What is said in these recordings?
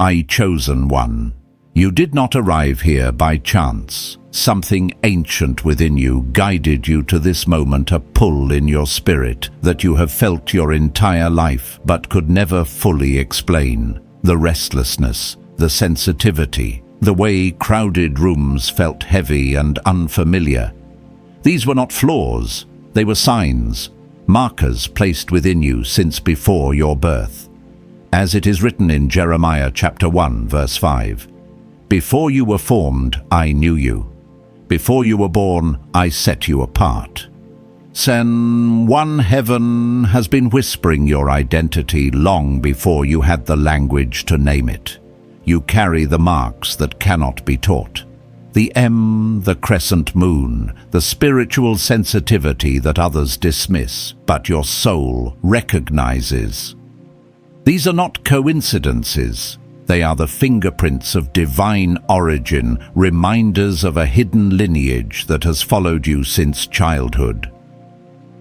I chosen one. You did not arrive here by chance. Something ancient within you guided you to this moment, a pull in your spirit that you have felt your entire life but could never fully explain. The restlessness, the sensitivity, the way crowded rooms felt heavy and unfamiliar. These were not flaws, they were signs, markers placed within you since before your birth. As it is written in Jeremiah chapter 1, verse 5, "Before you were formed, I knew you. Before you were born, I set you apart." One heaven has been whispering your identity long before you had the language to name it. You carry the marks that cannot be taught. The M, the crescent moon, the spiritual sensitivity that others dismiss, but your soul recognizes. These are not coincidences. They are the fingerprints of divine origin, reminders of a hidden lineage that has followed you since childhood.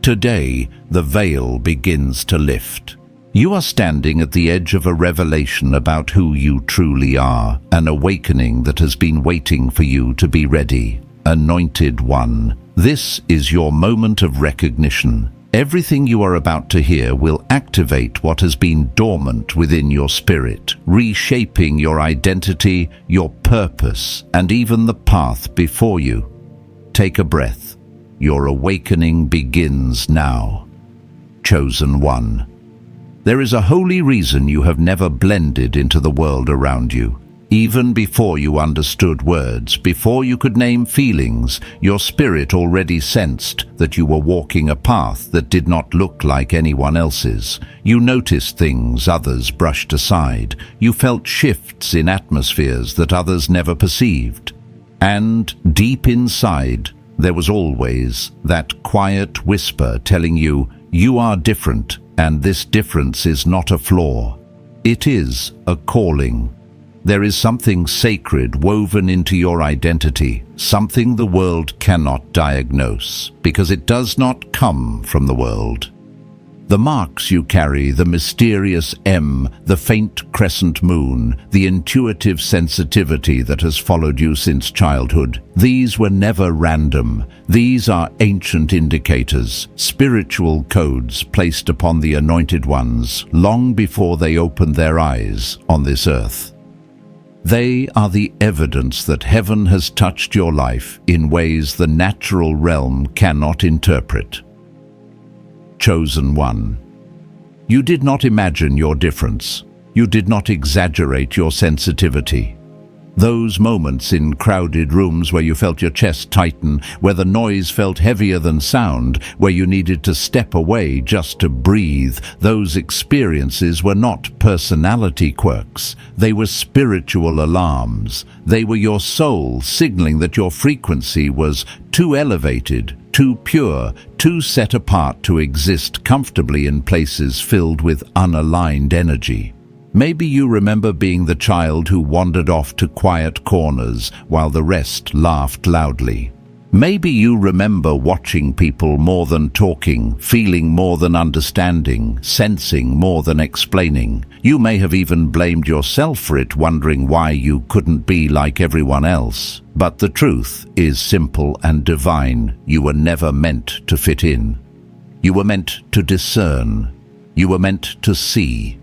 Today, the veil begins to lift. You are standing at the edge of a revelation about who you truly are, an awakening that has been waiting for you to be ready. Anointed One, this is your moment of recognition. Everything you are about to hear will activate what has been dormant within your spirit, reshaping your identity, your purpose, and even the path before you. Take a breath. Your awakening begins now. Chosen One. There is a holy reason you have never blended into the world around you. Even before you understood words, before you could name feelings, your spirit already sensed that you were walking a path that did not look like anyone else's. You noticed things others brushed aside. You felt shifts in atmospheres that others never perceived. And deep inside, there was always that quiet whisper telling you, you are different, and this difference is not a flaw. It is a calling. There is something sacred woven into your identity, something the world cannot diagnose, because it does not come from the world. The marks you carry, the mysterious M, the faint crescent moon, the intuitive sensitivity that has followed you since childhood, these were never random. These are ancient indicators, spiritual codes placed upon the anointed ones long before they opened their eyes on this earth. They are the evidence that heaven has touched your life in ways the natural realm cannot interpret. Chosen One. You did not imagine your difference. You did not exaggerate your sensitivity. Those moments in crowded rooms where you felt your chest tighten, where the noise felt heavier than sound, where you needed to step away just to breathe, those experiences were not personality quirks. They were spiritual alarms. They were your soul signaling that your frequency was too elevated, too pure, too set apart to exist comfortably in places filled with unaligned energy. Maybe you remember being the child who wandered off to quiet corners while the rest laughed loudly. Maybe you remember watching people more than talking, feeling more than understanding, sensing more than explaining. You may have even blamed yourself for it, wondering why you couldn't be like everyone else. But the truth is simple and divine. You were never meant to fit in. You were meant to discern. You were meant to see.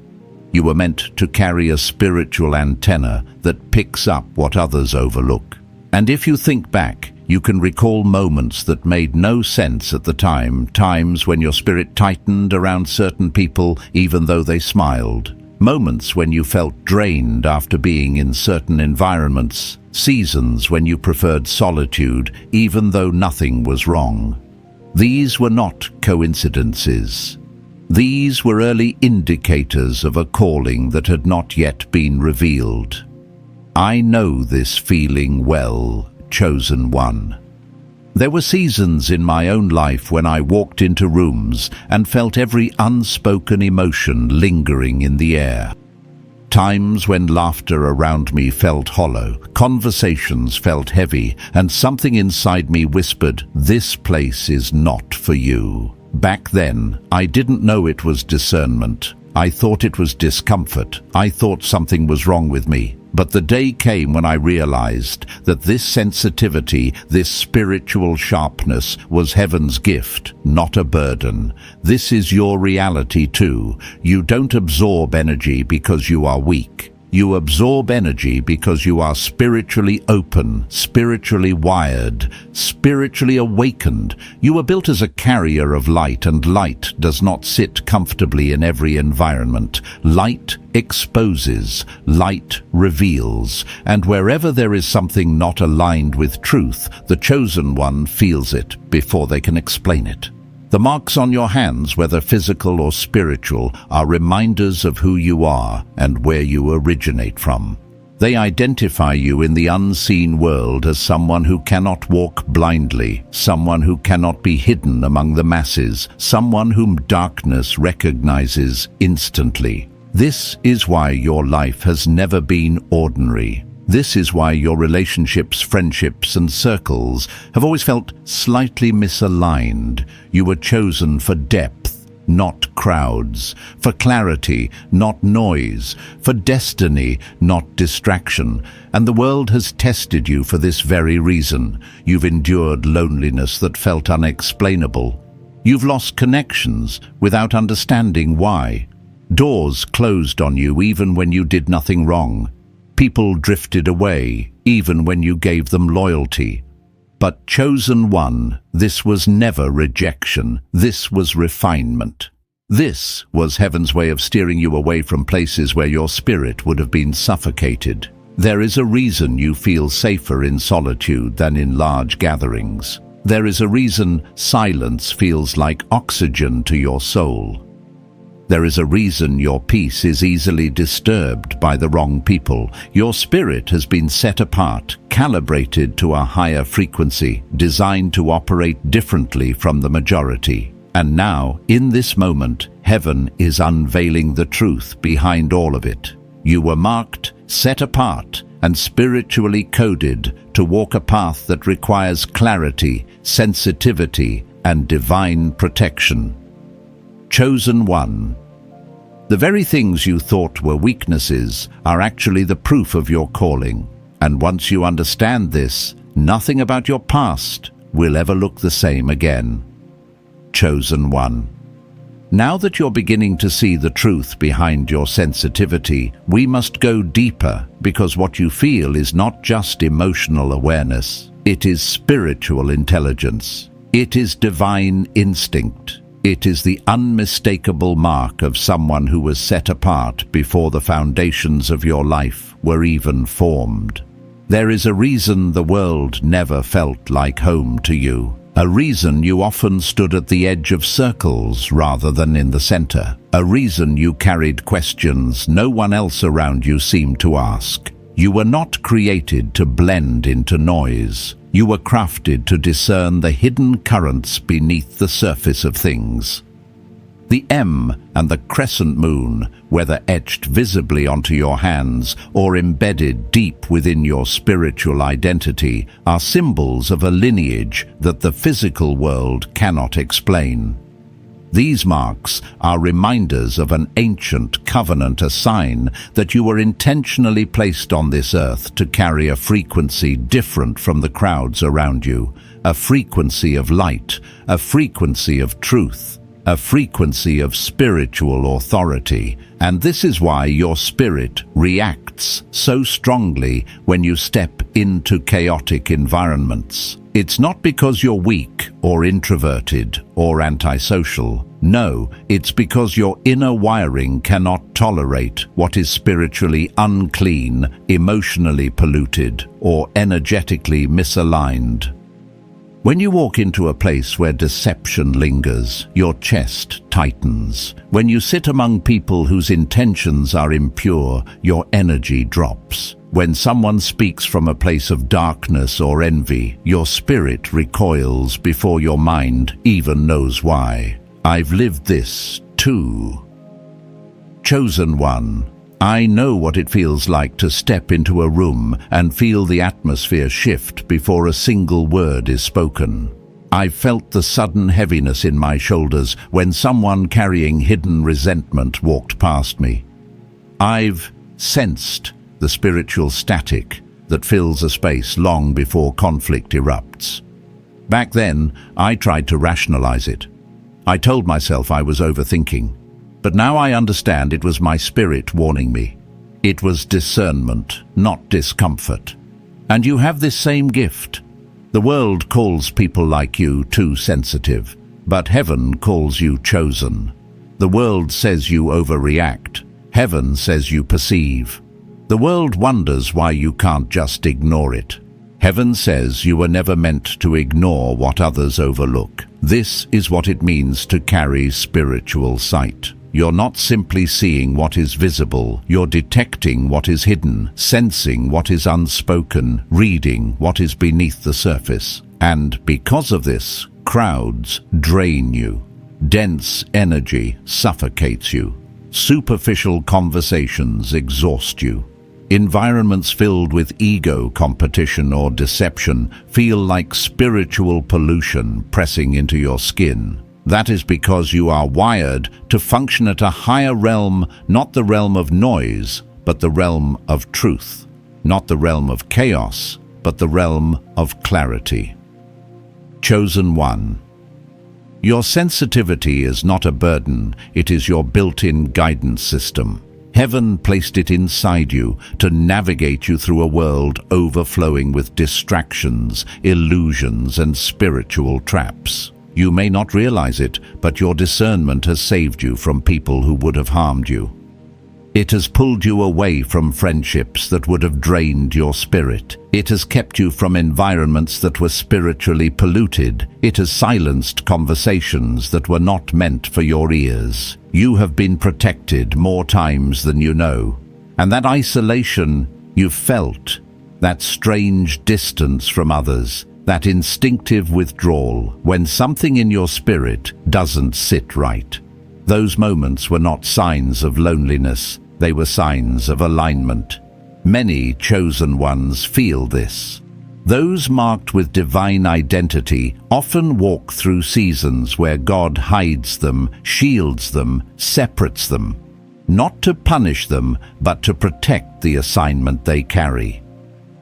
You were meant to carry a spiritual antenna that picks up what others overlook. And if you think back, you can recall moments that made no sense at the time, times when your spirit tightened around certain people even though they smiled, moments when you felt drained after being in certain environments, seasons when you preferred solitude even though nothing was wrong. These were not coincidences. These were early indicators of a calling that had not yet been revealed. I know this feeling well, Chosen One. There were seasons in my own life when I walked into rooms and felt every unspoken emotion lingering in the air. Times when laughter around me felt hollow, conversations felt heavy, and something inside me whispered, "This place is not for you." Back then, I didn't know it was discernment. I thought it was discomfort. I thought something was wrong with me. But the day came when I realized that this sensitivity, this spiritual sharpness, was heaven's gift, not a burden. This is your reality too. You don't absorb energy because you are weak. You absorb energy because you are spiritually open, spiritually wired, spiritually awakened. You were built as a carrier of light, and light does not sit comfortably in every environment. Light exposes, light reveals, and wherever there is something not aligned with truth, the chosen one feels it before they can explain it. The marks on your hands, whether physical or spiritual, are reminders of who you are and where you originate from. They identify you in the unseen world as someone who cannot walk blindly, someone who cannot be hidden among the masses, someone whom darkness recognizes instantly. This is why your life has never been ordinary. This is why your relationships, friendships, and circles have always felt slightly misaligned. You were chosen for depth, not crowds, for clarity, not noise, for destiny, not distraction. And the world has tested you for this very reason. You've endured loneliness that felt unexplainable. You've lost connections without understanding why. Doors closed on you even when you did nothing wrong. People drifted away, even when you gave them loyalty. But chosen one, this was never rejection. This was refinement. This was heaven's way of steering you away from places where your spirit would have been suffocated. There is a reason you feel safer in solitude than in large gatherings. There is a reason silence feels like oxygen to your soul. There is a reason your peace is easily disturbed by the wrong people. Your spirit has been set apart, calibrated to a higher frequency, designed to operate differently from the majority. And now, in this moment, heaven is unveiling the truth behind all of it. You were marked, set apart, and spiritually coded to walk a path that requires clarity, sensitivity, and divine protection. Chosen one. The very things you thought were weaknesses are actually the proof of your calling. And once you understand this, nothing about your past will ever look the same again. Chosen one. Now that you're beginning to see the truth behind your sensitivity, we must go deeper, because what you feel is not just emotional awareness. It is spiritual intelligence. It is divine instinct. It is the unmistakable mark of someone who was set apart before the foundations of your life were even formed. There is a reason the world never felt like home to you. A reason you often stood at the edge of circles rather than in the center. A reason you carried questions no one else around you seemed to ask. You were not created to blend into noise. You were crafted to discern the hidden currents beneath the surface of things. The M and the crescent moon, whether etched visibly onto your hands or embedded deep within your spiritual identity, are symbols of a lineage that the physical world cannot explain. These marks are reminders of an ancient covenant, a sign that you were intentionally placed on this earth to carry a frequency different from the crowds around you, a frequency of light, a frequency of truth, a frequency of spiritual authority. And this is why your spirit reacts so strongly when you step into chaotic environments. It's not because you're weak or introverted or antisocial. No, it's because your inner wiring cannot tolerate what is spiritually unclean, emotionally polluted, or energetically misaligned. When you walk into a place where deception lingers, your chest tightens. When you sit among people whose intentions are impure, your energy drops. When someone speaks from a place of darkness or envy, your spirit recoils before your mind even knows why. I've lived this too. Chosen one. I know what it feels like to step into a room and feel the atmosphere shift before a single word is spoken. I felt the sudden heaviness in my shoulders when someone carrying hidden resentment walked past me. I've sensed the spiritual static that fills a space long before conflict erupts. Back then, I tried to rationalize it. I told myself I was overthinking. But now I understand it was my spirit warning me. It was discernment, not discomfort. And you have this same gift. The world calls people like you too sensitive, but heaven calls you chosen. The world says you overreact. Heaven says you perceive. The world wonders why you can't just ignore it. Heaven says you were never meant to ignore what others overlook. This is what it means to carry spiritual sight. You're not simply seeing what is visible, you're detecting what is hidden, sensing what is unspoken, reading what is beneath the surface. And because of this, crowds drain you. Dense energy suffocates you. Superficial conversations exhaust you. Environments filled with ego, competition, or deception feel like spiritual pollution pressing into your skin. That is because you are wired to function at a higher realm, not the realm of noise, but the realm of truth. Not the realm of chaos, but the realm of clarity. Chosen one. Your sensitivity is not a burden, it is your built-in guidance system. Heaven placed it inside you to navigate you through a world overflowing with distractions, illusions, and spiritual traps. You may not realize it, but your discernment has saved you from people who would have harmed you. It has pulled you away from friendships that would have drained your spirit. It has kept you from environments that were spiritually polluted. It has silenced conversations that were not meant for your ears. You have been protected more times than you know. And that isolation you felt, that strange distance from others, that instinctive withdrawal when something in your spirit doesn't sit right. Those moments were not signs of loneliness, they were signs of alignment. Many chosen ones feel this. Those marked with divine identity often walk through seasons where God hides them, shields them, separates them, not to punish them, but to protect the assignment they carry.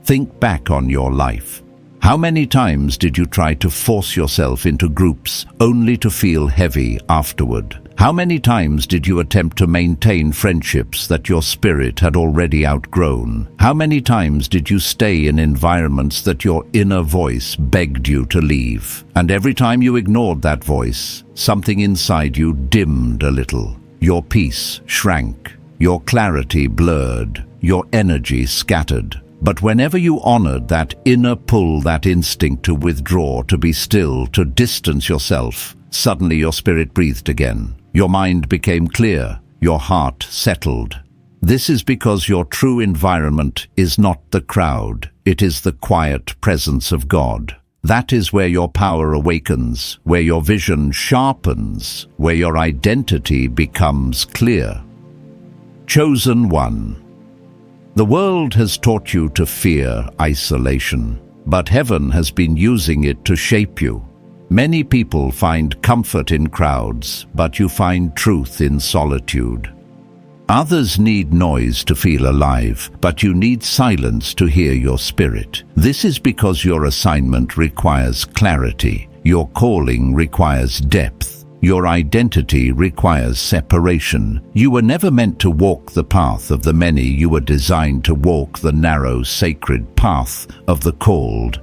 Think back on your life. How many times did you try to force yourself into groups only to feel heavy afterward? How many times did you attempt to maintain friendships that your spirit had already outgrown? How many times did you stay in environments that your inner voice begged you to leave? And every time you ignored that voice, something inside you dimmed a little. Your peace shrank, your clarity blurred, your energy scattered. But whenever you honored that inner pull, that instinct to withdraw, to be still, to distance yourself, suddenly your spirit breathed again. Your mind became clear, your heart settled. This is because your true environment is not the crowd, it is the quiet presence of God. That is where your power awakens, where your vision sharpens, where your identity becomes clear. Chosen one. The world has taught you to fear isolation, but heaven has been using it to shape you. Many people find comfort in crowds, but you find truth in solitude. Others need noise to feel alive, but you need silence to hear your spirit. This is because your assignment requires clarity, your calling requires depth. Your identity requires separation. You were never meant to walk the path of the many. You were designed to walk the narrow, sacred path of the called.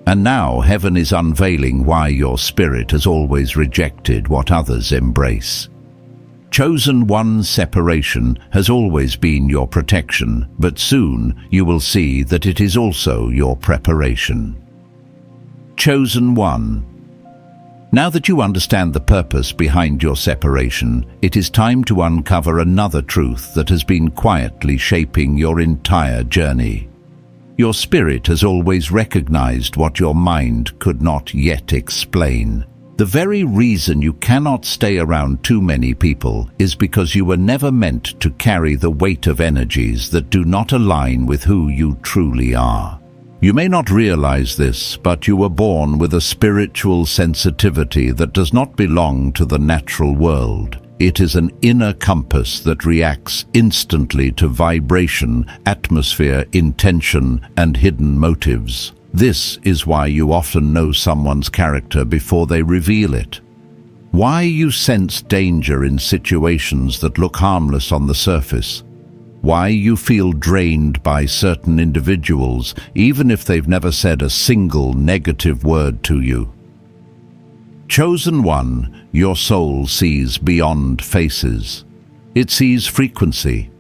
And now heaven is unveiling why your spirit has always rejected what others embrace. Chosen one separation has always been your protection, but soon you will see that it is also your preparation. Chosen one. Now that you understand the purpose behind your separation, it is time to uncover another truth that has been quietly shaping your entire journey. Your spirit has always recognized what your mind could not yet explain. The very reason you cannot stay around too many people is because you were never meant to carry the weight of energies that do not align with who you truly are. You may not realize this, but you were born with a spiritual sensitivity that does not belong to the natural world. It is an inner compass that reacts instantly to vibration, atmosphere, intention, and hidden motives. This is why you often know someone's character before they reveal it. Why you sense danger in situations that look harmless on the surface. Why you feel drained by certain individuals, even if they've never said a single negative word to you. Chosen one, your soul sees beyond faces. It sees frequency.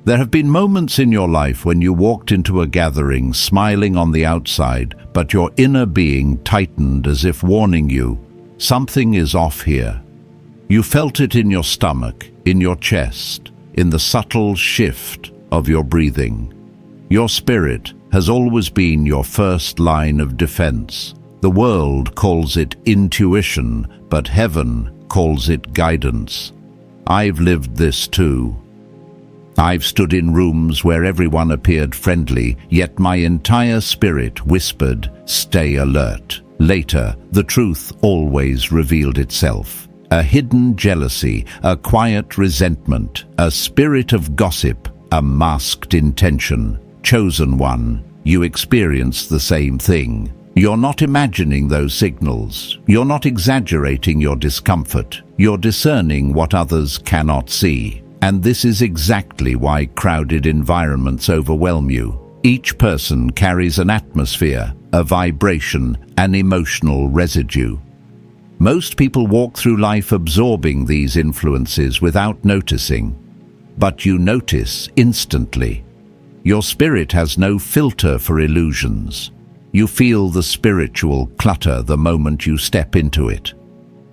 There have been moments in your life when you walked into a gathering smiling on the outside, but your inner being tightened as if warning you, something is off here. You felt it in your stomach, in your chest, in the subtle shift of your breathing. Your spirit has always been your first line of defense. The world calls it intuition, but heaven calls it guidance. I've lived this too. I've stood in rooms where everyone appeared friendly, yet my entire spirit whispered, "Stay alert." Later, the truth always revealed itself. A hidden jealousy, a quiet resentment, a spirit of gossip, a masked intention. Chosen one, you experience the same thing. You're not imagining those signals. You're not exaggerating your discomfort. You're discerning what others cannot see. And this is exactly why crowded environments overwhelm you. Each person carries an atmosphere, a vibration, an emotional residue. Most people walk through life absorbing these influences without noticing. But you notice instantly. Your spirit has no filter for illusions. You feel the spiritual clutter the moment you step into it.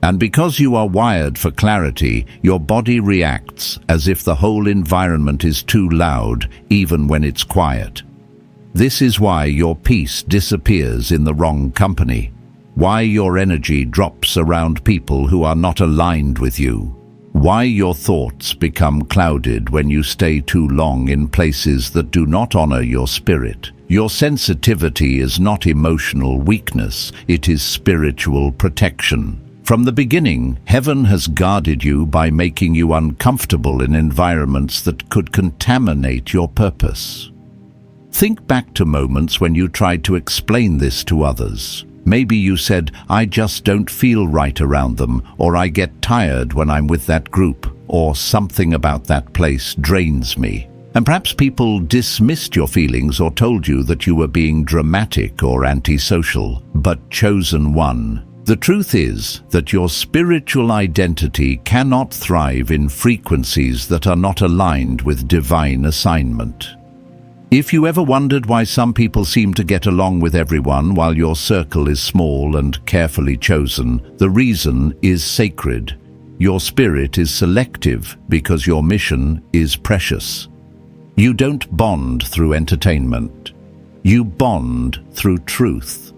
And because you are wired for clarity, your body reacts as if the whole environment is too loud, even when it's quiet. This is why your peace disappears in the wrong company. Why your energy drops around people who are not aligned with you. Why your thoughts become clouded when you stay too long in places that do not honor your spirit. Your sensitivity is not emotional weakness, it is spiritual protection. From the beginning, heaven has guarded you by making you uncomfortable in environments that could contaminate your purpose. Think back to moments when you tried to explain this to others. Maybe you said, "I just don't feel right around them," or "I get tired when I'm with that group," or "something about that place drains me." And perhaps people dismissed your feelings or told you that you were being dramatic or antisocial. But chosen one, the truth is that your spiritual identity cannot thrive in frequencies that are not aligned with divine assignment. If you ever wondered why some people seem to get along with everyone while your circle is small and carefully chosen, the reason is sacred. Your spirit is selective because your mission is precious. You don't bond through entertainment. You bond through truth.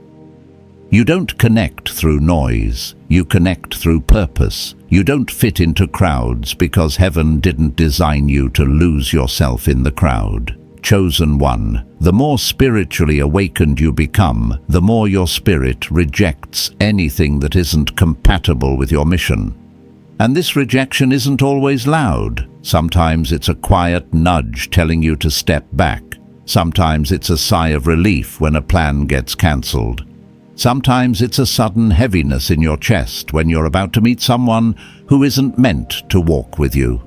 You don't connect through noise. You connect through purpose. You don't fit into crowds because heaven didn't design you to lose yourself in the crowd. Chosen one, the more spiritually awakened you become, the more your spirit rejects anything that isn't compatible with your mission. And this rejection isn't always loud. Sometimes it's a quiet nudge telling you to step back. Sometimes it's a sigh of relief when a plan gets cancelled. Sometimes it's a sudden heaviness in your chest when you're about to meet someone who isn't meant to walk with you.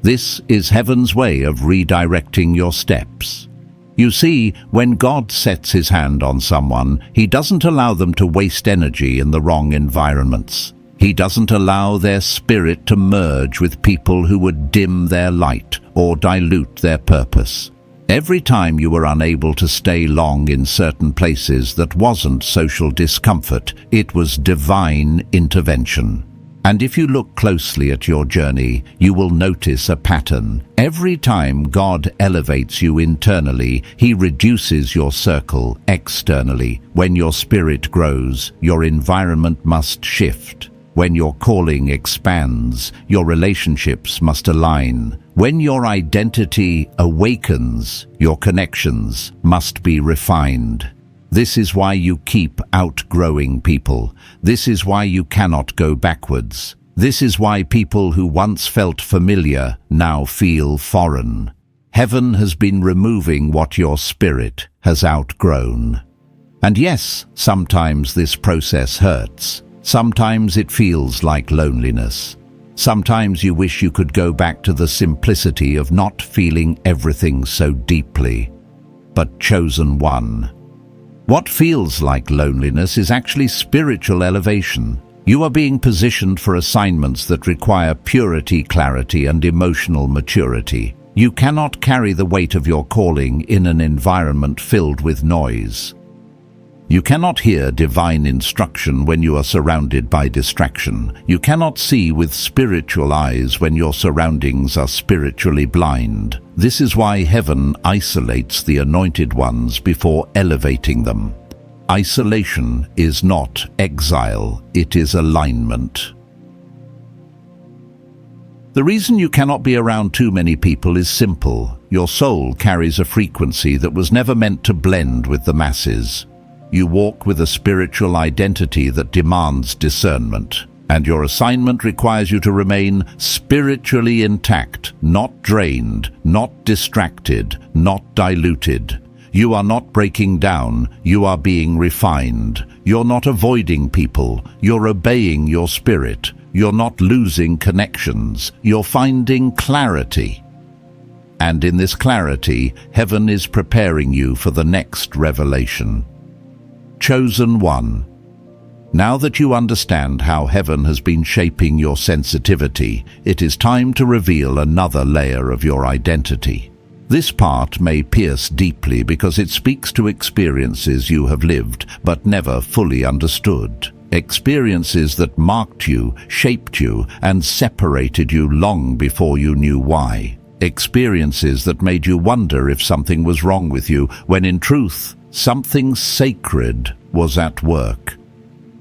This is heaven's way of redirecting your steps. You see, when God sets his hand on someone, he doesn't allow them to waste energy in the wrong environments. He doesn't allow their spirit to merge with people who would dim their light or dilute their purpose. Every time you were unable to stay long in certain places that wasn't social discomfort, it was divine intervention. And if you look closely at your journey, you will notice a pattern. Every time God elevates you internally, he reduces your circle externally. When your spirit grows, your environment must shift. When your calling expands, your relationships must align. When your identity awakens, your connections must be refined. This is why you keep outgrowing people. This is why you cannot go backwards. This is why people who once felt familiar now feel foreign. Heaven has been removing what your spirit has outgrown. And yes, sometimes this process hurts. Sometimes it feels like loneliness. Sometimes you wish you could go back to the simplicity of not feeling everything so deeply. But chosen one. What feels like loneliness is actually spiritual elevation. You are being positioned for assignments that require purity, clarity, and emotional maturity. You cannot carry the weight of your calling in an environment filled with noise. You cannot hear divine instruction when you are surrounded by distraction. You cannot see with spiritual eyes when your surroundings are spiritually blind. This is why heaven isolates the anointed ones before elevating them. Isolation is not exile, it is alignment. The reason you cannot be around too many people is simple. Your soul carries a frequency that was never meant to blend with the masses. You walk with a spiritual identity that demands discernment, and your assignment requires you to remain spiritually intact, not drained, not distracted, not diluted. You are not breaking down, you are being refined. You're not avoiding people, you're obeying your spirit. You're not losing connections, you're finding clarity. And in this clarity, heaven is preparing you for the next revelation. Chosen one. Now that you understand how heaven has been shaping your sensitivity, it is time to reveal another layer of your identity. This part may pierce deeply because it speaks to experiences you have lived but never fully understood. Experiences that marked you, shaped you, and separated you long before you knew why. Experiences that made you wonder if something was wrong with you, when in truth, something sacred was at work.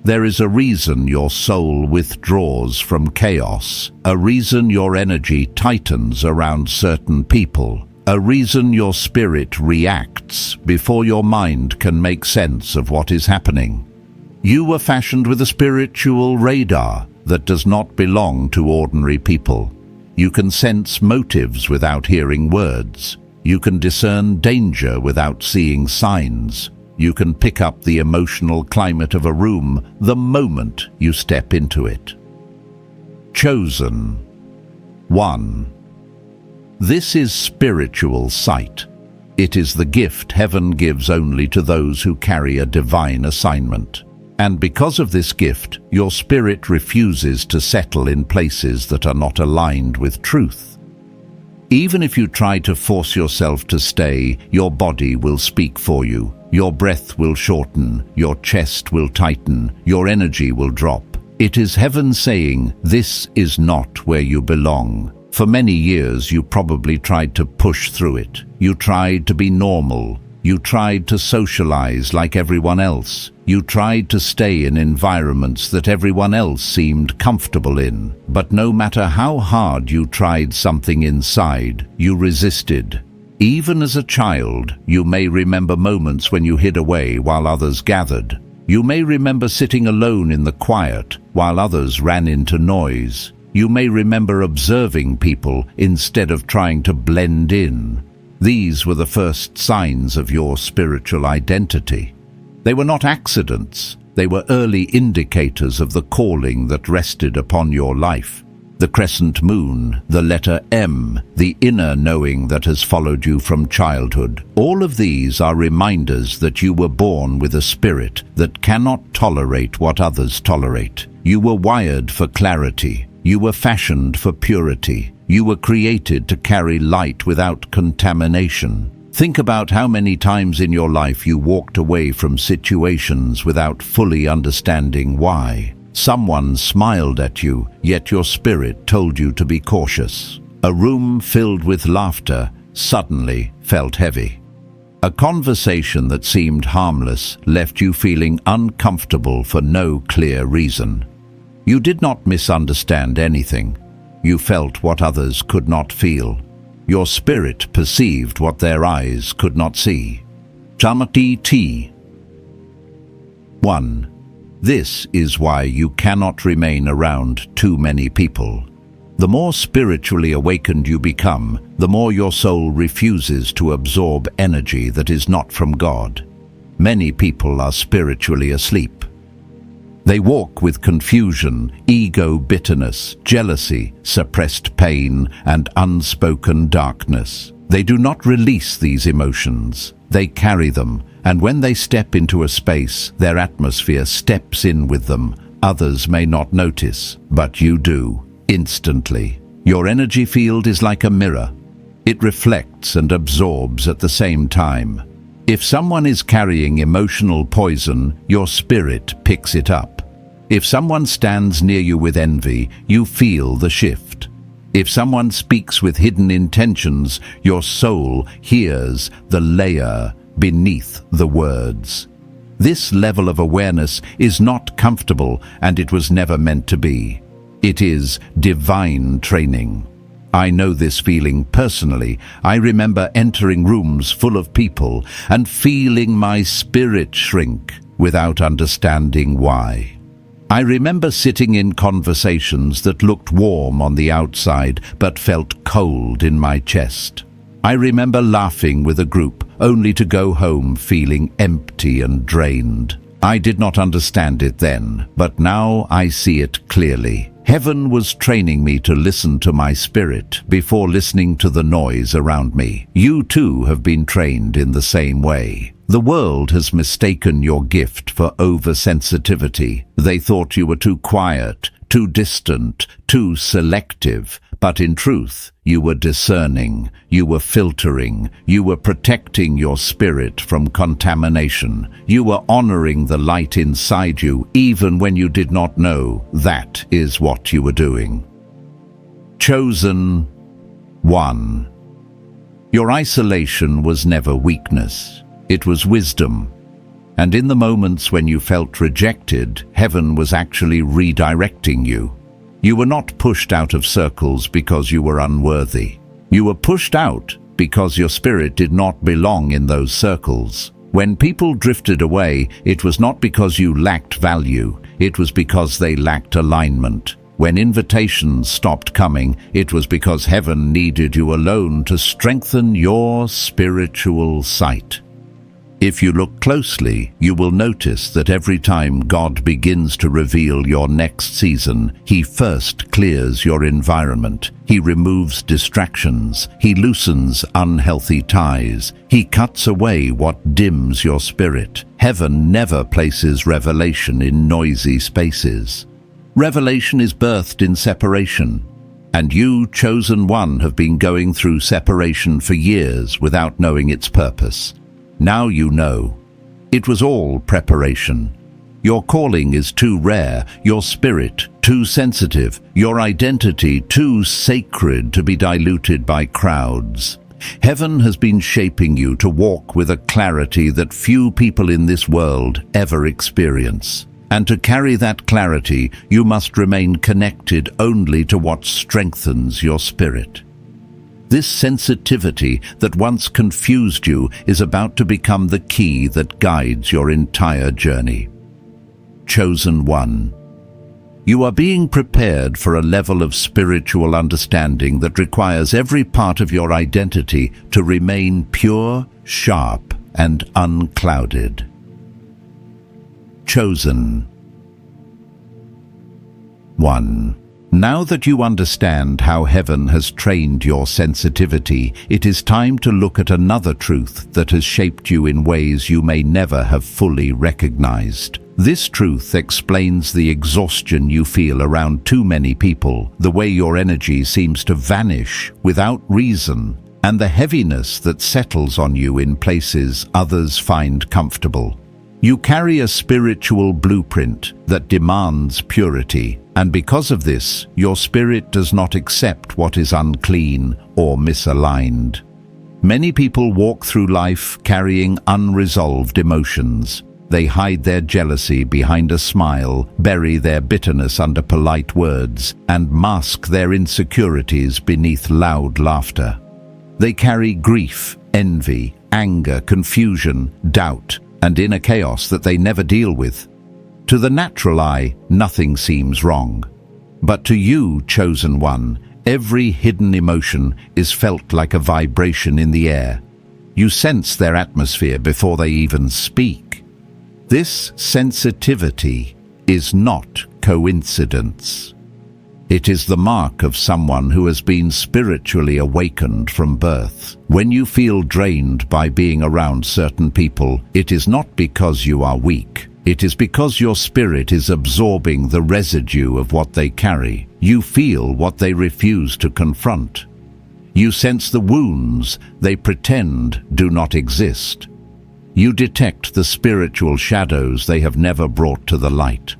There is a reason your soul withdraws from chaos, a reason your energy tightens around certain people, a reason your spirit reacts before your mind can make sense of what is happening. You were fashioned with a spiritual radar that does not belong to ordinary people. You can sense motives without hearing words. You can discern danger without seeing signs. You can pick up the emotional climate of a room the moment you step into it. Chosen. 1. This is spiritual sight. It is the gift heaven gives only to those who carry a divine assignment. And because of this gift, your spirit refuses to settle in places that are not aligned with truth. Even if you try to force yourself to stay, your body will speak for you. Your breath will shorten, your chest will tighten, your energy will drop. It is heaven saying, this is not where you belong. For many years, you probably tried to push through it. You tried to be normal. You tried to socialize like everyone else. You tried to stay in environments that everyone else seemed comfortable in. But no matter how hard you tried something inside, you resisted. Even as a child, you may remember moments when you hid away while others gathered. You may remember sitting alone in the quiet while others ran into noise. You may remember observing people instead of trying to blend in. These were the first signs of your spiritual identity. They were not accidents. They were early indicators of the calling that rested upon your life. The crescent moon, the letter M, the inner knowing that has followed you from childhood. All of these are reminders that you were born with a spirit that cannot tolerate what others tolerate. You were wired for clarity. You were fashioned for purity. You were created to carry light without contamination. Think about how many times in your life you walked away from situations without fully understanding why. Someone smiled at you, yet your spirit told you to be cautious. A room filled with laughter suddenly felt heavy. A conversation that seemed harmless left you feeling uncomfortable for no clear reason. You did not misunderstand anything. You felt what others could not feel. Your spirit perceived what their eyes could not see. Chamati T. 1. This is why you cannot remain around too many people. The more spiritually awakened you become, the more your soul refuses to absorb energy that is not from God. Many people are spiritually asleep. They walk with confusion, ego, bitterness, jealousy, suppressed pain, and unspoken darkness. They do not release these emotions. They carry them, and when they step into a space, their atmosphere steps in with them. Others may not notice, but you do. Instantly. Your energy field is like a mirror. It reflects and absorbs at the same time. If someone is carrying emotional poison, your spirit picks it up. If someone stands near you with envy, you feel the shift. If someone speaks with hidden intentions, your soul hears the layer beneath the words. This level of awareness is not comfortable, and it was never meant to be. It is divine training. I know this feeling personally. I remember entering rooms full of people and feeling my spirit shrink without understanding why. I remember sitting in conversations that looked warm on the outside but felt cold in my chest. I remember laughing with a group only to go home feeling empty and drained. I did not understand it then, but now I see it clearly. Heaven was training me to listen to my spirit before listening to the noise around me. You too have been trained in the same way. The world has mistaken your gift for oversensitivity. They thought you were too quiet, too distant, too selective. But in truth, you were discerning, you were filtering, you were protecting your spirit from contamination. You were honoring the light inside you, even when you did not know that is what you were doing. Chosen 1. Your isolation was never weakness. It was wisdom. And in the moments when you felt rejected, heaven was actually redirecting you. You were not pushed out of circles because you were unworthy. You were pushed out because your spirit did not belong in those circles. When people drifted away, it was not because you lacked value, it was because they lacked alignment. When invitations stopped coming, it was because heaven needed you alone to strengthen your spiritual sight. If you look closely, you will notice that every time God begins to reveal your next season, He first clears your environment. He removes distractions. He loosens unhealthy ties. He cuts away what dims your spirit. Heaven never places revelation in noisy spaces. Revelation is birthed in separation. And you, chosen one, have been going through separation for years without knowing its purpose. Now you know. It was all preparation. Your calling is too rare, your spirit too sensitive, your identity too sacred to be diluted by crowds. Heaven has been shaping you to walk with a clarity that few people in this world ever experience. And to carry that clarity, you must remain connected only to what strengthens your spirit. This sensitivity that once confused you is about to become the key that guides your entire journey. Chosen one. You are being prepared for a level of spiritual understanding that requires every part of your identity to remain pure, sharp, and unclouded. Chosen 1. Now that you understand how heaven has trained your sensitivity, it is time to look at another truth that has shaped you in ways you may never have fully recognized. This truth explains the exhaustion you feel around too many people, the way your energy seems to vanish without reason, and the heaviness that settles on you in places others find comfortable. You carry a spiritual blueprint that demands purity, and because of this, your spirit does not accept what is unclean or misaligned. Many people walk through life carrying unresolved emotions. They hide their jealousy behind a smile, bury their bitterness under polite words, and mask their insecurities beneath loud laughter. They carry grief, envy, anger, confusion, doubt, and inner chaos that they never deal with. To the natural eye, nothing seems wrong. But to you, chosen one, every hidden emotion is felt like a vibration in the air. You sense their atmosphere before they even speak. This sensitivity is not coincidence. It is the mark of someone who has been spiritually awakened from birth. When you feel drained by being around certain people, it is not because you are weak. It is because your spirit is absorbing the residue of what they carry. You feel what they refuse to confront. You sense the wounds they pretend do not exist. You detect the spiritual shadows they have never brought to the light.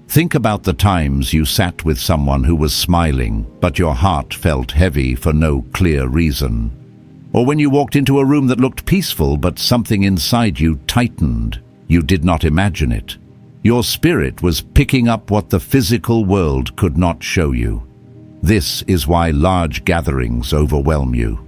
Think about the times you sat with someone who was smiling, but your heart felt heavy for no clear reason. Or when you walked into a room that looked peaceful, but something inside you tightened. You did not imagine it. Your spirit was picking up what the physical world could not show you. This is why large gatherings overwhelm you.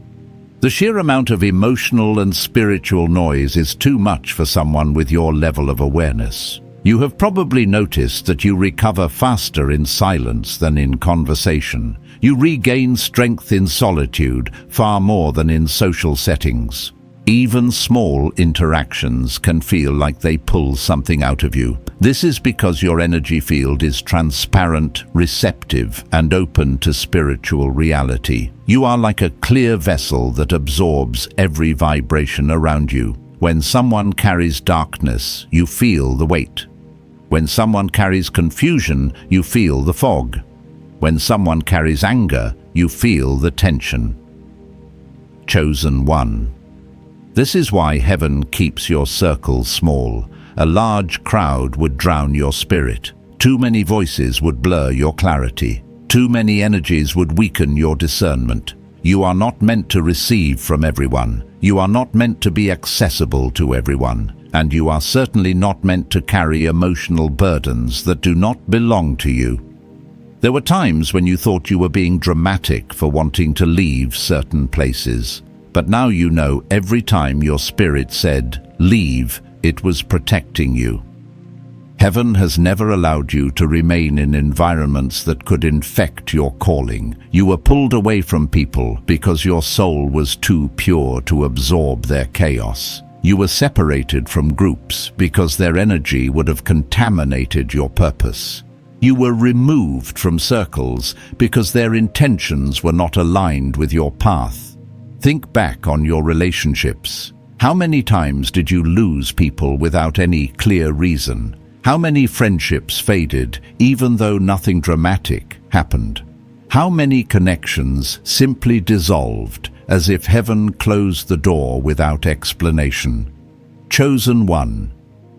The sheer amount of emotional and spiritual noise is too much for someone with your level of awareness. You have probably noticed that you recover faster in silence than in conversation. You regain strength in solitude far more than in social settings. Even small interactions can feel like they pull something out of you. This is because your energy field is transparent, receptive, and open to spiritual reality. You are like a clear vessel that absorbs every vibration around you. When someone carries darkness, you feel the weight. When someone carries confusion, you feel the fog. When someone carries anger, you feel the tension. Chosen one. This is why heaven keeps your circle small. A large crowd would drown your spirit. Too many voices would blur your clarity. Too many energies would weaken your discernment. You are not meant to receive from everyone. You are not meant to be accessible to everyone. And you are certainly not meant to carry emotional burdens that do not belong to you. There were times when you thought you were being dramatic for wanting to leave certain places. But now you know every time your spirit said, "Leave," it was protecting you. Heaven has never allowed you to remain in environments that could infect your calling. You were pulled away from people because your soul was too pure to absorb their chaos. You were separated from groups because their energy would have contaminated your purpose. You were removed from circles because their intentions were not aligned with your path. Think back on your relationships. How many times did you lose people without any clear reason? How many friendships faded even though nothing dramatic happened? How many connections simply dissolved as if heaven closed the door without explanation? Chosen one.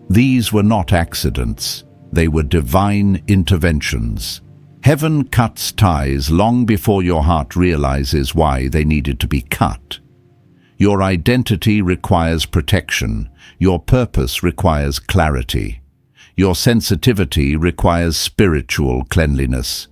These were not accidents. They were divine interventions. Heaven cuts ties long before your heart realizes why they needed to be cut. Your identity requires protection. Your purpose requires clarity. Your sensitivity requires spiritual cleanliness.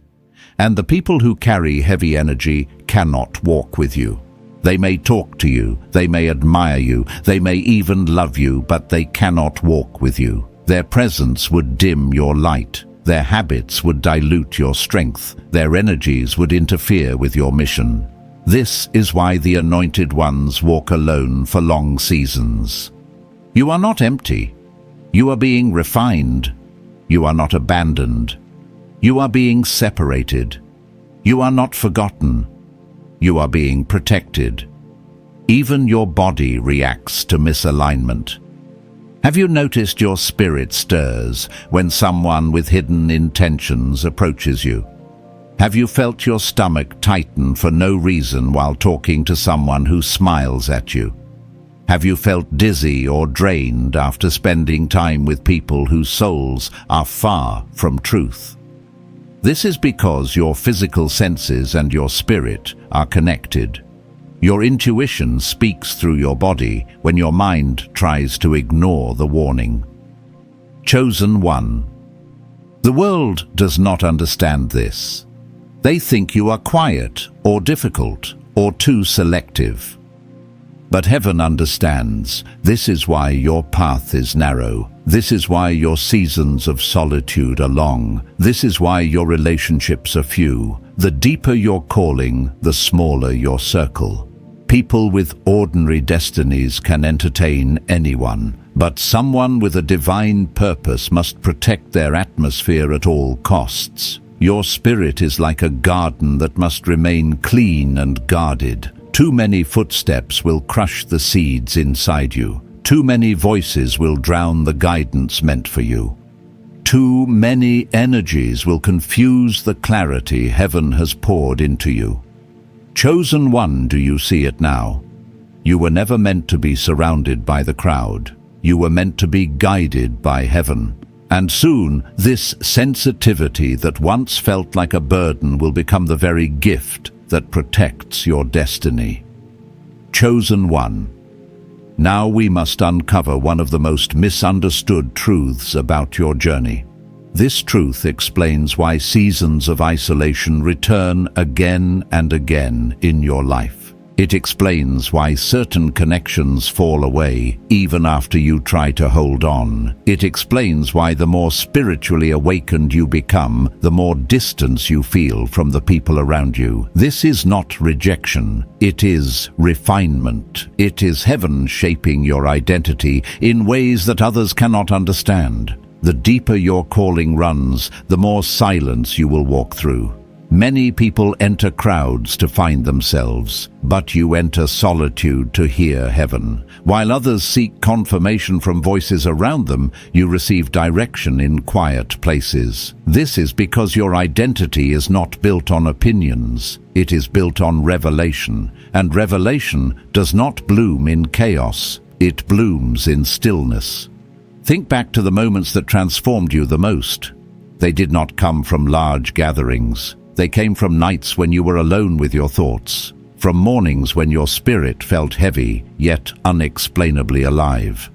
And the people who carry heavy energy cannot walk with you. They may talk to you, they may admire you, they may even love you, but they cannot walk with you. Their presence would dim your light. Their habits would dilute your strength. Their energies would interfere with your mission. This is why the anointed ones walk alone for long seasons. You are not empty. You are being refined. You are not abandoned. You are being separated. You are not forgotten. You are being protected. Even your body reacts to misalignment. Have you noticed your spirit stirs when someone with hidden intentions approaches you? Have you felt your stomach tighten for no reason while talking to someone who smiles at you? Have you felt dizzy or drained after spending time with people whose souls are far from truth? This is because your physical senses and your spirit are connected. Your intuition speaks through your body when your mind tries to ignore the warning. Chosen one. The world does not understand this. They think you are quiet or difficult or too selective. But heaven understands. This is why your path is narrow. This is why your seasons of solitude are long. This is why your relationships are few. The deeper your calling, the smaller your circle. People with ordinary destinies can entertain anyone, but someone with a divine purpose must protect their atmosphere at all costs. Your spirit is like a garden that must remain clean and guarded. Too many footsteps will crush the seeds inside you. Too many voices will drown the guidance meant for you. Too many energies will confuse the clarity heaven has poured into you. Chosen one, do you see it now? You were never meant to be surrounded by the crowd. You were meant to be guided by heaven. And soon, this sensitivity that once felt like a burden will become the very gift that protects your destiny. Chosen one. Now we must uncover one of the most misunderstood truths about your journey. This truth explains why seasons of isolation return again and again in your life. It explains why certain connections fall away even after you try to hold on. It explains why the more spiritually awakened you become, the more distance you feel from the people around you. This is not rejection, it is refinement. It is heaven shaping your identity in ways that others cannot understand. The deeper your calling runs, the more silence you will walk through. Many people enter crowds to find themselves, but you enter solitude to hear heaven. While others seek confirmation from voices around them, you receive direction in quiet places. This is because your identity is not built on opinions. It is built on revelation, and revelation does not bloom in chaos. It blooms in stillness. Think back to the moments that transformed you the most. They did not come from large gatherings. They came from nights when you were alone with your thoughts, from mornings when your spirit felt heavy, yet unexplainably alive.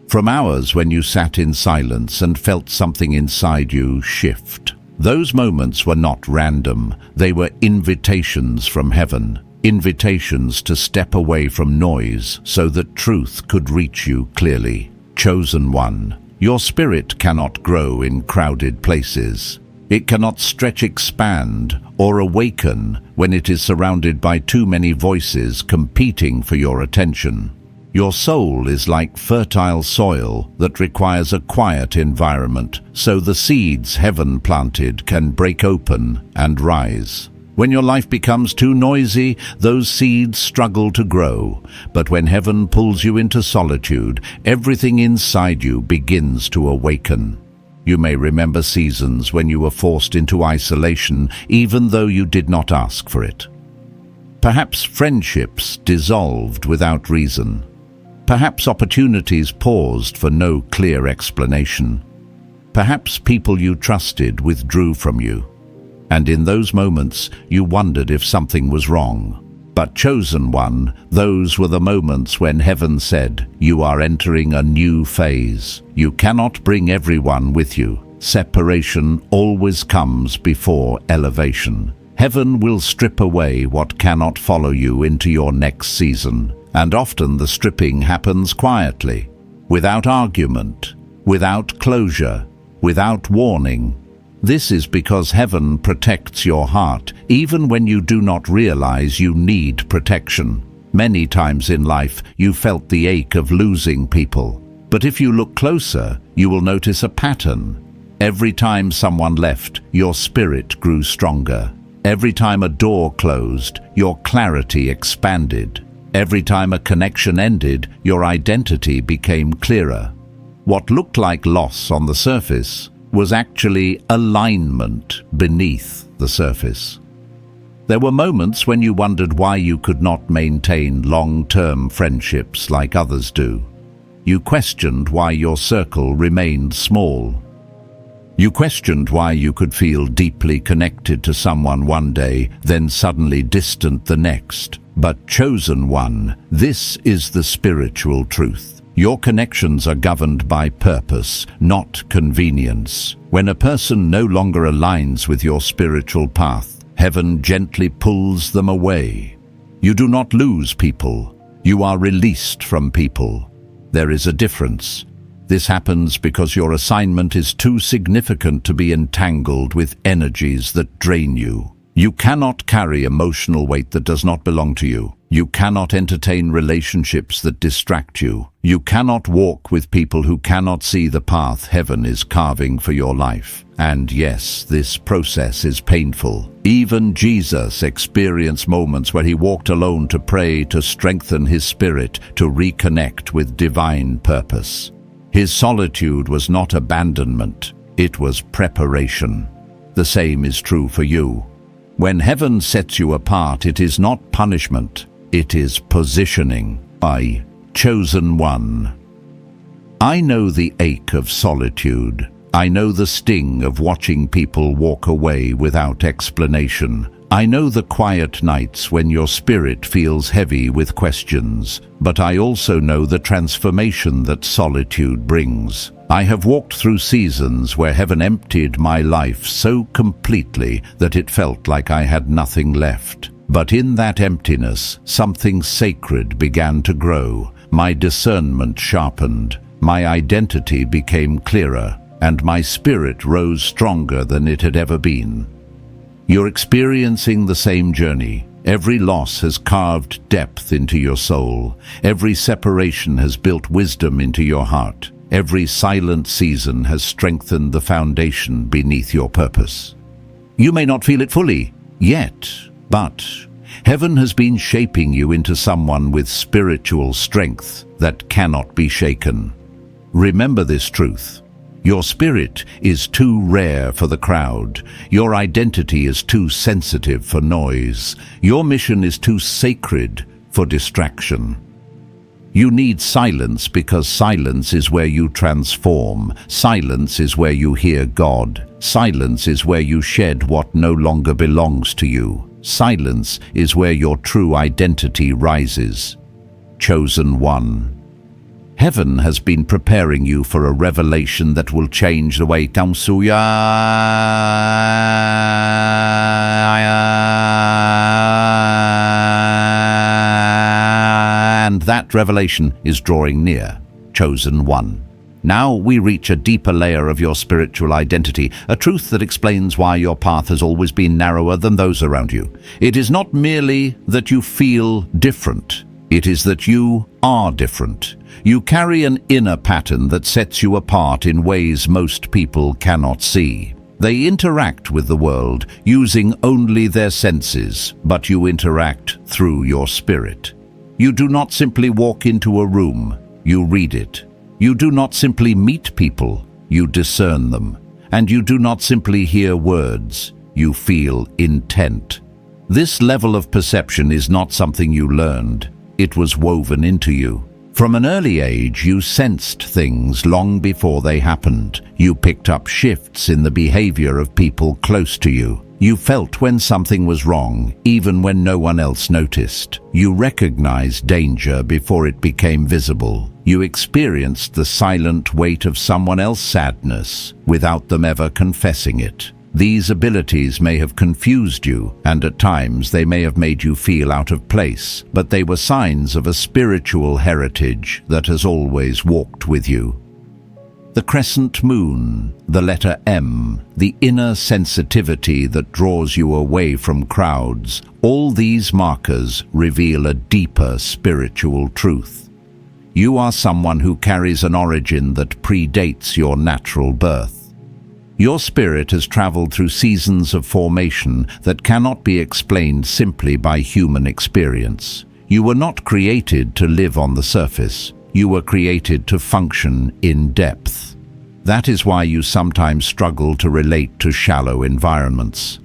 From hours when you sat in silence and felt something inside you shift. Those moments were not random. They were invitations from heaven, invitations to step away from noise so that truth could reach you clearly. Chosen one, your spirit cannot grow in crowded places. It cannot stretch, expand, or awaken when it is surrounded by too many voices competing for your attention. Your soul is like fertile soil that requires a quiet environment so the seeds heaven planted can break open and rise. When your life becomes too noisy, those seeds struggle to grow. But when heaven pulls you into solitude, everything inside you begins to awaken. You may remember seasons when you were forced into isolation, even though you did not ask for it. Perhaps friendships dissolved without reason. Perhaps opportunities paused for no clear explanation. Perhaps people you trusted withdrew from you. And in those moments, you wondered if something was wrong. But chosen one, those were the moments when heaven said, you are entering a new phase. You cannot bring everyone with you. Separation always comes before elevation. Heaven will strip away what cannot follow you into your next season. And often the stripping happens quietly, without argument, without closure, without warning. This is because heaven protects your heart, even when you do not realize you need protection. Many times in life, you felt the ache of losing people. But if you look closer, you will notice a pattern. Every time someone left, your spirit grew stronger. Every time a door closed, your clarity expanded. Every time a connection ended, your identity became clearer. What looked like loss on the surface was actually alignment beneath the surface. There were moments when you wondered why you could not maintain long-term friendships like others do. You questioned why your circle remained small. You questioned why you could feel deeply connected to someone one day, then suddenly distant the next. But chosen one, this is the spiritual truth. Your connections are governed by purpose, not convenience. When a person no longer aligns with your spiritual path, heaven gently pulls them away. You do not lose people. You are released from people. There is a difference. This happens because your assignment is too significant to be entangled with energies that drain you. You cannot carry emotional weight that does not belong to you. You cannot entertain relationships that distract you. You cannot walk with people who cannot see the path heaven is carving for your life. And yes, this process is painful. Even Jesus experienced moments where he walked alone to pray, to strengthen his spirit, to reconnect with divine purpose. His solitude was not abandonment, it was preparation. The same is true for you. When heaven sets you apart, it is not punishment, it is positioning. I, chosen one. I know the ache of solitude. I know the sting of watching people walk away without explanation. I know the quiet nights when your spirit feels heavy with questions, but I also know the transformation that solitude brings. I have walked through seasons where heaven emptied my life so completely that it felt like I had nothing left. But in that emptiness, something sacred began to grow. My discernment sharpened, my identity became clearer, and my spirit rose stronger than it had ever been. You're experiencing the same journey. Every loss has carved depth into your soul. Every separation has built wisdom into your heart. Every silent season has strengthened the foundation beneath your purpose. You may not feel it fully yet, but heaven has been shaping you into someone with spiritual strength that cannot be shaken. Remember this truth. Your spirit is too rare for the crowd. Your identity is too sensitive for noise. Your mission is too sacred for distraction. You need silence because silence is where you transform. Silence is where you hear God. Silence is where you shed what no longer belongs to you. Silence is where your true identity rises. Chosen one. Heaven has been preparing you for a revelation that will change the way Tangsuya. And that revelation is drawing near. Chosen one. Now we reach a deeper layer of your spiritual identity, a truth that explains why your path has always been narrower than those around you. It is not merely that you feel different. It is that you are different. You carry an inner pattern that sets you apart in ways most people cannot see. They interact with the world using only their senses, but you interact through your spirit. You do not simply walk into a room, you read it. You do not simply meet people, you discern them. And you do not simply hear words, you feel intent. This level of perception is not something you learned. It was woven into you. From an early age, you sensed things long before they happened. You picked up shifts in the behavior of people close to you. You felt when something was wrong, even when no one else noticed. You recognized danger before it became visible. You experienced the silent weight of someone else's sadness without them ever confessing it. These abilities may have confused you, and at times they may have made you feel out of place, but they were signs of a spiritual heritage that has always walked with you. The crescent moon, the letter M, the inner sensitivity that draws you away from crowds, all these markers reveal a deeper spiritual truth. You are someone who carries an origin that predates your natural birth. Your spirit has traveled through seasons of formation that cannot be explained simply by human experience. You were not created to live on the surface. You were created to function in depth. That is why you sometimes struggle to relate to shallow environments.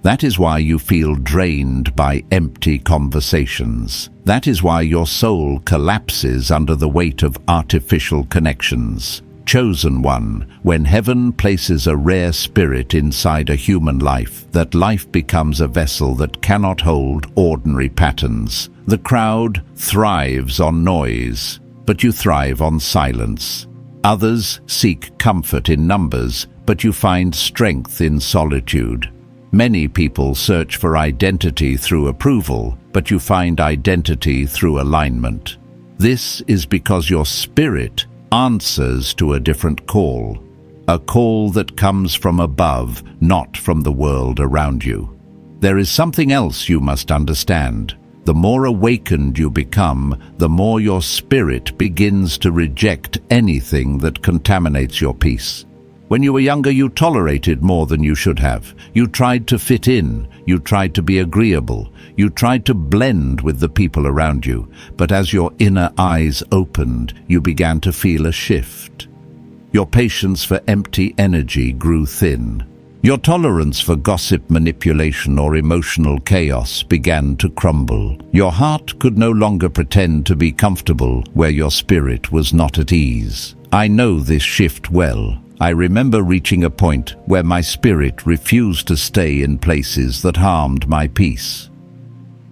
That is why you feel drained by empty conversations. That is why your soul collapses under the weight of artificial connections. Chosen one, when heaven places a rare spirit inside a human life, that life becomes a vessel that cannot hold ordinary patterns. The crowd thrives on noise, but you thrive on silence. Others seek comfort in numbers, but you find strength in solitude. Many people search for identity through approval, but you find identity through alignment. This is because your spirit answers to a different call. A call that comes from above, not from the world around you. There is something else you must understand. The more awakened you become, the more your spirit begins to reject anything that contaminates your peace. When you were younger, you tolerated more than you should have. You tried to fit in. You tried to be agreeable. You tried to blend with the people around you. But as your inner eyes opened, you began to feel a shift. Your patience for empty energy grew thin. Your tolerance for gossip, manipulation, or emotional chaos began to crumble. Your heart could no longer pretend to be comfortable where your spirit was not at ease. I know this shift well. I remember reaching a point where my spirit refused to stay in places that harmed my peace.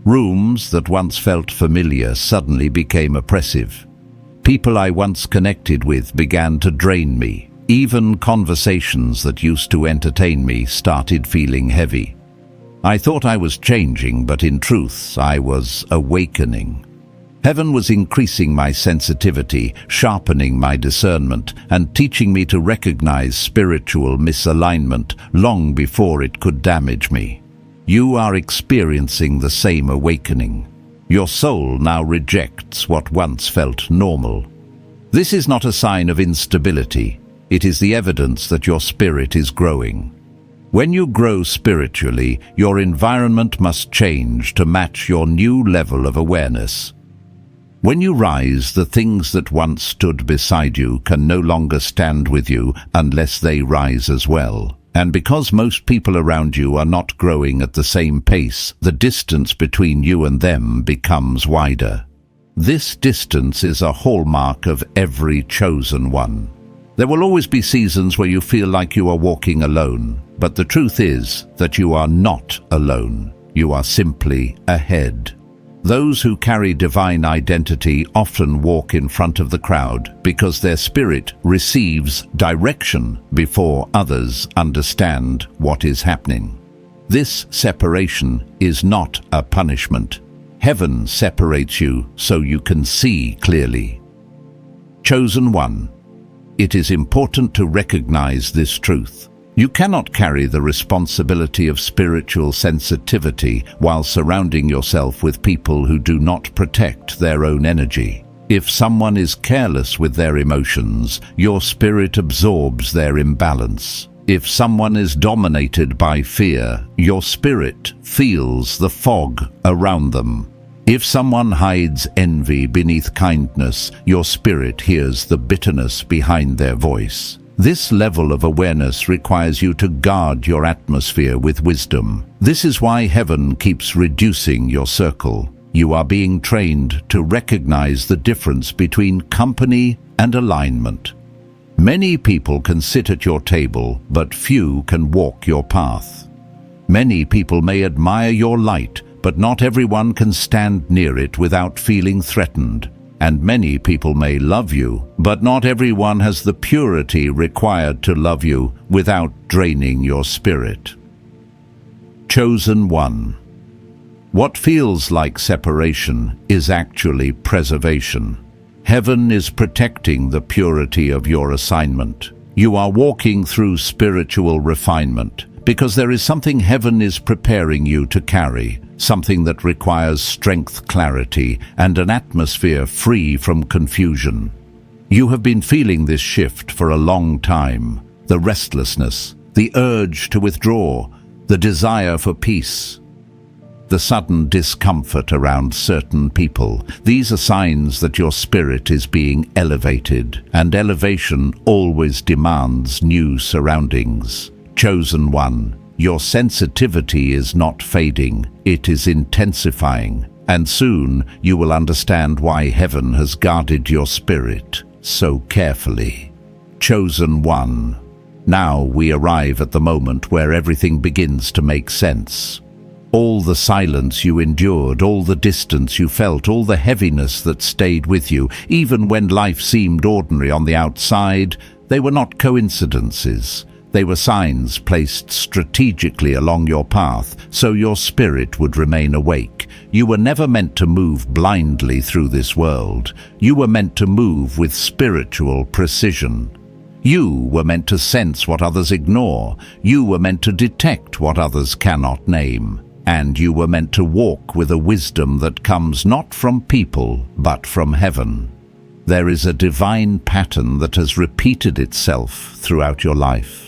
Rooms that once felt familiar suddenly became oppressive. People I once connected with began to drain me. Even conversations that used to entertain me started feeling heavy. I thought I was changing, but in truth, I was awakening. Heaven was increasing my sensitivity, sharpening my discernment, and teaching me to recognize spiritual misalignment long before it could damage me. You are experiencing the same awakening. Your soul now rejects what once felt normal. This is not a sign of instability. It is the evidence that your spirit is growing. When you grow spiritually, your environment must change to match your new level of awareness. When you rise, the things that once stood beside you can no longer stand with you unless they rise as well. And because most people around you are not growing at the same pace, the distance between you and them becomes wider. This distance is a hallmark of every chosen one. There will always be seasons where you feel like you are walking alone, but the truth is that you are not alone. You are simply ahead. Those who carry divine identity often walk in front of the crowd because their spirit receives direction before others understand what is happening. This separation is not a punishment. Heaven separates you so you can see clearly. Chosen one. It is important to recognize this truth. You cannot carry the responsibility of spiritual sensitivity while surrounding yourself with people who do not protect their own energy. If someone is careless with their emotions, your spirit absorbs their imbalance. If someone is dominated by fear, your spirit feels the fog around them. If someone hides envy beneath kindness, your spirit hears the bitterness behind their voice. This level of awareness requires you to guard your atmosphere with wisdom. This is why heaven keeps reducing your circle. You are being trained to recognize the difference between company and alignment. Many people can sit at your table, but few can walk your path. Many people may admire your light, but not everyone can stand near it without feeling threatened. And many people may love you, but not everyone has the purity required to love you without draining your spirit. Chosen one. What feels like separation is actually preservation. Heaven is protecting the purity of your assignment. You are walking through spiritual refinement because there is something heaven is preparing you to carry. Something that requires strength, clarity, and an atmosphere free from confusion. You have been feeling this shift for a long time. The restlessness, the urge to withdraw, the desire for peace, the sudden discomfort around certain people. These are signs that your spirit is being elevated, and elevation always demands new surroundings. Chosen one. Your sensitivity is not fading, it is intensifying, and soon you will understand why heaven has guarded your spirit so carefully. Chosen one. Now we arrive at the moment where everything begins to make sense. All the silence you endured, all the distance you felt, all the heaviness that stayed with you, even when life seemed ordinary on the outside, they were not coincidences. They were signs placed strategically along your path, so your spirit would remain awake. You were never meant to move blindly through this world. You were meant to move with spiritual precision. You were meant to sense what others ignore. You were meant to detect what others cannot name. And you were meant to walk with a wisdom that comes not from people, but from heaven. There is a divine pattern that has repeated itself throughout your life.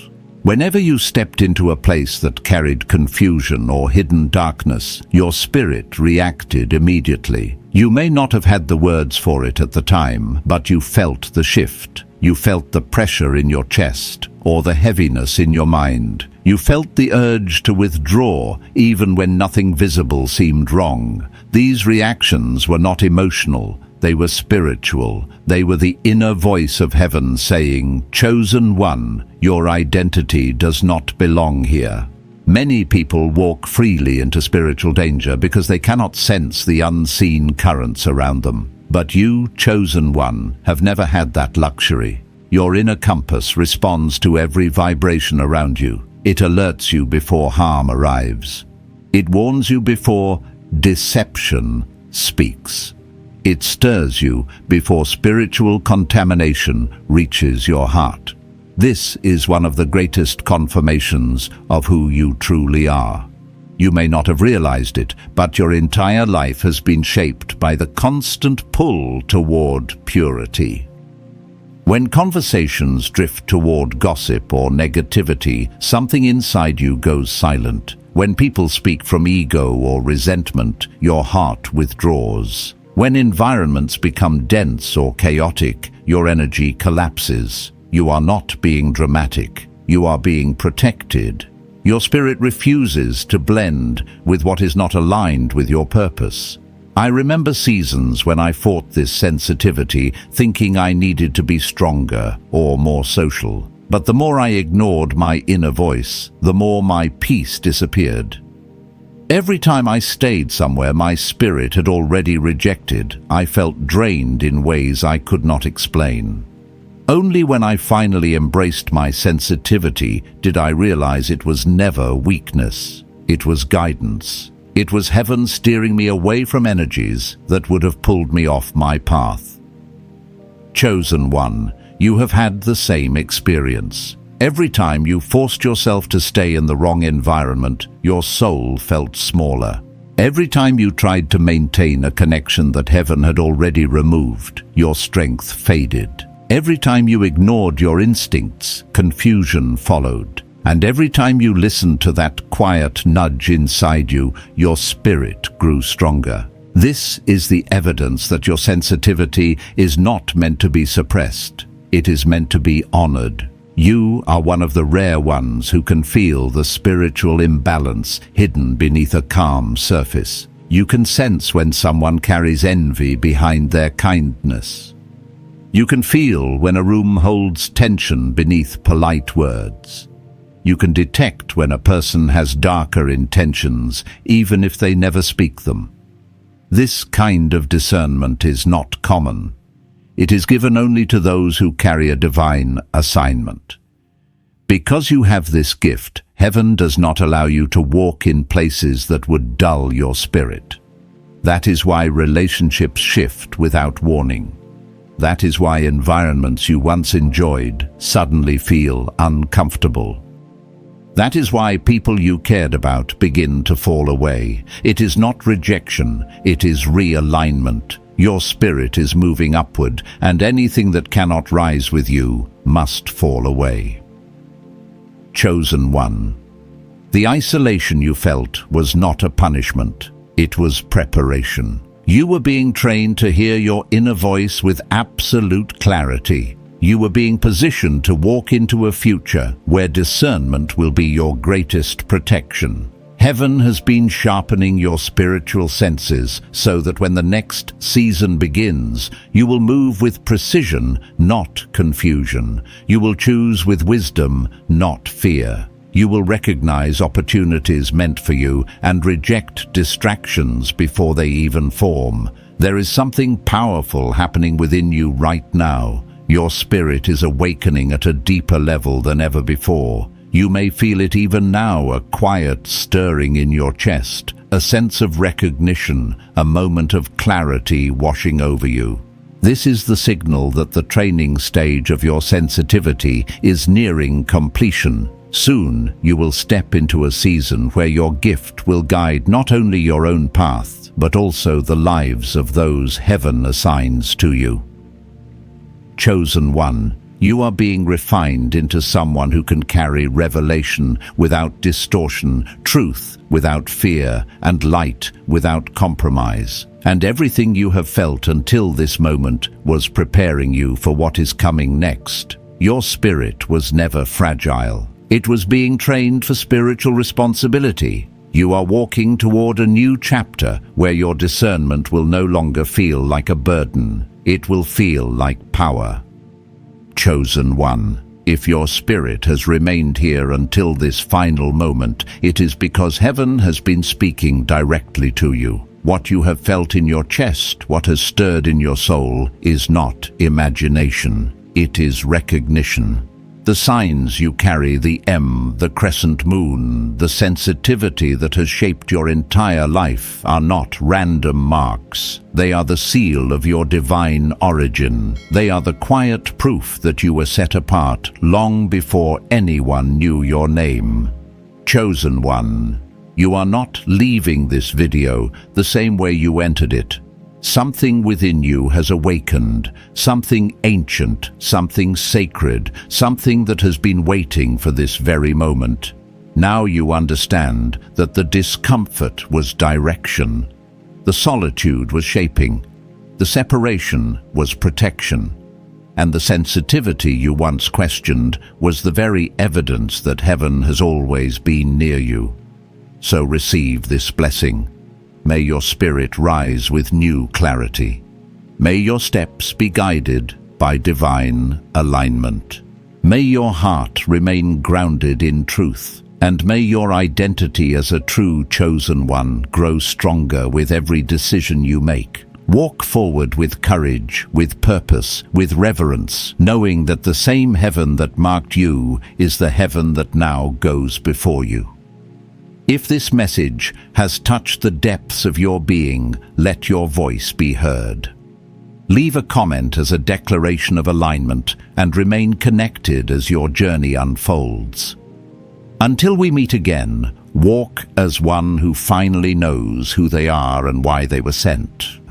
Whenever you stepped into a place that carried confusion or hidden darkness, your spirit reacted immediately. You may not have had the words for it at the time, but you felt the shift. You felt the pressure in your chest or the heaviness in your mind. You felt the urge to withdraw even when nothing visible seemed wrong. These reactions were not emotional. They were spiritual. They were the inner voice of heaven saying, "Chosen one, your identity does not belong here." Many people walk freely into spiritual danger because they cannot sense the unseen currents around them. But you, chosen one, have never had that luxury. Your inner compass responds to every vibration around you. It alerts you before harm arrives. It warns you before deception speaks. It stirs you before spiritual contamination reaches your heart. This is one of the greatest confirmations of who you truly are. You may not have realized it, but your entire life has been shaped by the constant pull toward purity. When conversations drift toward gossip or negativity, something inside you goes silent. When people speak from ego or resentment, your heart withdraws. When environments become dense or chaotic, your energy collapses. You are not being dramatic. You are being protected. Your spirit refuses to blend with what is not aligned with your purpose. I remember seasons when I fought this sensitivity, thinking I needed to be stronger or more social. But the more I ignored my inner voice, the more my peace disappeared. Every time I stayed somewhere my spirit had already rejected, I felt drained in ways I could not explain. Only when I finally embraced my sensitivity did I realize it was never weakness. It was guidance. It was heaven steering me away from energies that would have pulled me off my path. Chosen one, you have had the same experience. Every time you forced yourself to stay in the wrong environment, your soul felt smaller. Every time you tried to maintain a connection that heaven had already removed, your strength faded. Every time you ignored your instincts, confusion followed. And every time you listened to that quiet nudge inside you, your spirit grew stronger. This is the evidence that your sensitivity is not meant to be suppressed. It is meant to be honored. You are one of the rare ones who can feel the spiritual imbalance hidden beneath a calm surface. You can sense when someone carries envy behind their kindness. You can feel when a room holds tension beneath polite words. You can detect when a person has darker intentions, even if they never speak them. This kind of discernment is not common. It is given only to those who carry a divine assignment. Because you have this gift, heaven does not allow you to walk in places that would dull your spirit. That is why relationships shift without warning. That is why environments you once enjoyed suddenly feel uncomfortable. That is why people you cared about begin to fall away. It is not rejection, it is realignment. Your spirit is moving upward, and anything that cannot rise with you must fall away. Chosen one. The isolation you felt was not a punishment. It was preparation. You were being trained to hear your inner voice with absolute clarity. You were being positioned to walk into a future where discernment will be your greatest protection. Heaven has been sharpening your spiritual senses so that when the next season begins, you will move with precision, not confusion. You will choose with wisdom, not fear. You will recognize opportunities meant for you and reject distractions before they even form. There is something powerful happening within you right now. Your spirit is awakening at a deeper level than ever before. You may feel it even now, a quiet stirring in your chest, a sense of recognition, a moment of clarity washing over you. This is the signal that the training stage of your sensitivity is nearing completion. Soon you will step into a season where your gift will guide not only your own path, but also the lives of those heaven assigns to you. Chosen one, you are being refined into someone who can carry revelation without distortion, truth without fear, and light without compromise. And everything you have felt until this moment was preparing you for what is coming next. Your spirit was never fragile. It was being trained for spiritual responsibility. You are walking toward a new chapter where your discernment will no longer feel like a burden. It will feel like power. Chosen one, if your spirit has remained here until this final moment, it is because heaven has been speaking directly to you. What you have felt in your chest, what has stirred in your soul, is not imagination. It is recognition. The signs you carry, the M, the crescent moon, the sensitivity that has shaped your entire life, are not random marks. They are the seal of your divine origin. They are the quiet proof that you were set apart long before anyone knew your name. Chosen one, you are not leaving this video the same way you entered it. Something within you has awakened, something ancient, something sacred, something that has been waiting for this very moment. Now you understand that the discomfort was direction, the solitude was shaping, the separation was protection, and the sensitivity you once questioned was the very evidence that heaven has always been near you. So receive this blessing. May your spirit rise with new clarity. May your steps be guided by divine alignment. May your heart remain grounded in truth, and may your identity as a true chosen one grow stronger with every decision you make. Walk forward with courage, with purpose, with reverence, knowing that the same heaven that marked you is the heaven that now goes before you. If this message has touched the depths of your being, let your voice be heard. Leave a comment as a declaration of alignment and remain connected as your journey unfolds. Until we meet again, walk as one who finally knows who they are and why they were sent.